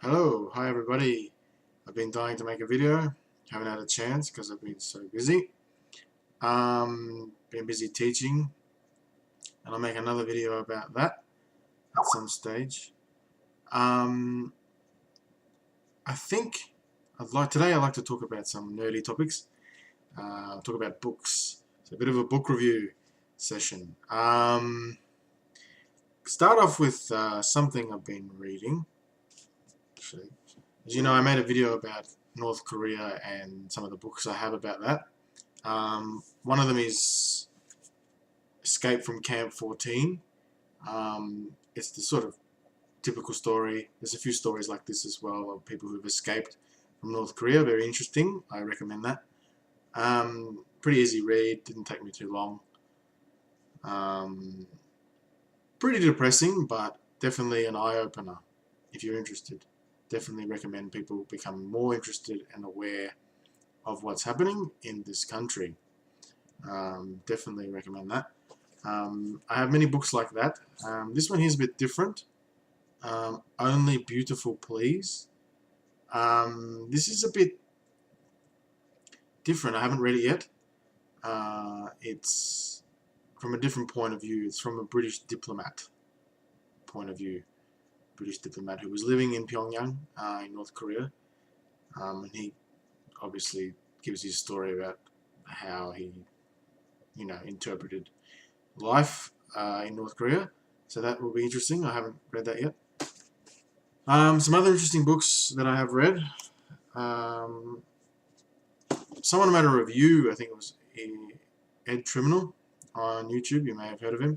Hello, hi everybody. I've been dying to make a video, haven't had a chance because I've been so busy. Been busy teaching, and I'll make another video about that at some stage. I think today I'd like to talk about some nerdy topics. Talk about books. So a bit of a book review session. Start off with something I've been reading. Actually, as you know, I made a video about North Korea and some of the books I have about that. One of them is Escape from Camp 14. It's the sort of typical story. There's a few stories like this as well of people who've escaped from North Korea. Very interesting. I recommend that. Pretty easy read. Didn't take me too long. Pretty depressing, but definitely an eye-opener if you're interested. Definitely recommend people become more interested and aware of what's happening in this country. Definitely recommend that. I have many books like that. This one here is a bit different. Only Beautiful Please. This is a bit different. I haven't read it yet. It's from a different point of view. It's from a British diplomat point of view. British diplomat who was living in Pyongyang in North Korea. And he obviously gives his story about how he, interpreted life in North Korea. So that will be interesting. I haven't read that yet. Some other interesting books that I have read. Someone made a review, I think it was Ed Triminal on YouTube, you may have heard of him,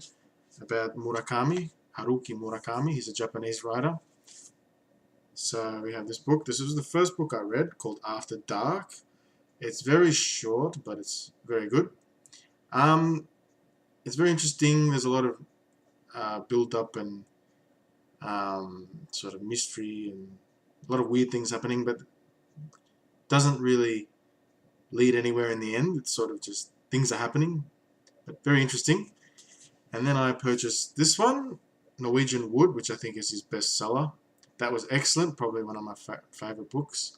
about Murakami, Haruki Murakami. He's a Japanese writer. So we have this book. This was the first book I read, called After Dark. It's very short, but it's very good. It's very interesting. There's a lot of build-up and sort of mystery and a lot of weird things happening, but doesn't really lead anywhere in the end. It's sort of just things are happening, but very interesting. And then I purchased this one, Norwegian Wood, which I think is his bestseller. That was excellent, probably one of my favorite books.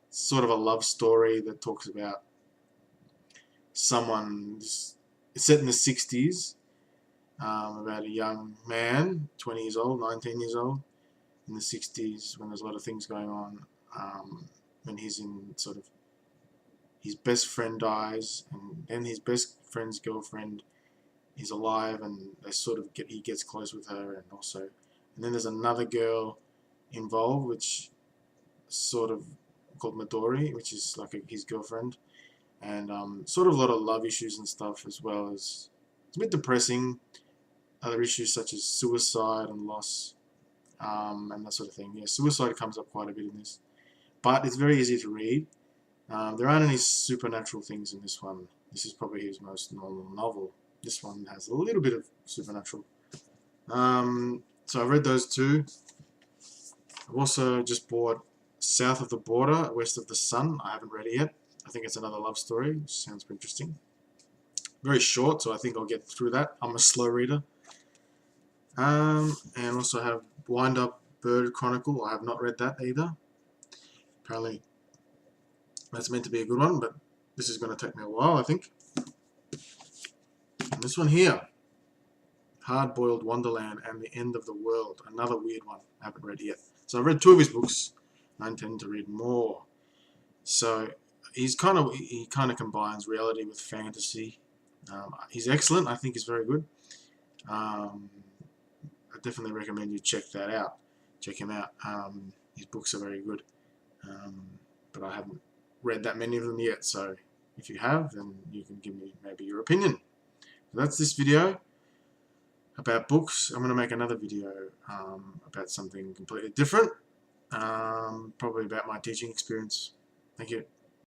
Sort of a love story that talks about someone, it's set in the 60s, about a young man, 20 years old, 19 years old, in the 60s when there's a lot of things going on, when he's in sort of, his best friend dies, and then his best friend's girlfriend is alive, and they sort of he gets close with her, and then there's another girl involved, which sort of called Midori, which is like his girlfriend, and sort of a lot of love issues and stuff, as well as it's a bit depressing. Other issues such as suicide and loss, and that sort of thing. Yeah, suicide comes up quite a bit in this, but it's very easy to read. There aren't any supernatural things in this one. This is probably his most normal novel. This one has a little bit of supernatural. So I read those two. I've also just bought South of the Border, West of the Sun. I haven't read it yet. I think it's another love story. Sounds pretty interesting. Very short, so I think I'll get through that. I'm a slow reader. And also have Wind Up Bird Chronicle. I have not read that either. Apparently that's meant to be a good one, but this is going to take me a while, I think. And this one here, Hard Boiled Wonderland and the End of the World. Another weird one. I haven't read yet. So I've read two of his books. I intend to read more. So he kind of combines reality with fantasy. He's excellent. I think he's very good. I definitely recommend you check that out. Check him out. His books are very good. But I haven't read that many of them yet. So if you have, then you can give me maybe your opinion. So that's this video about books. I'm going to make another video about something completely different. Probably about my teaching experience. Thank you.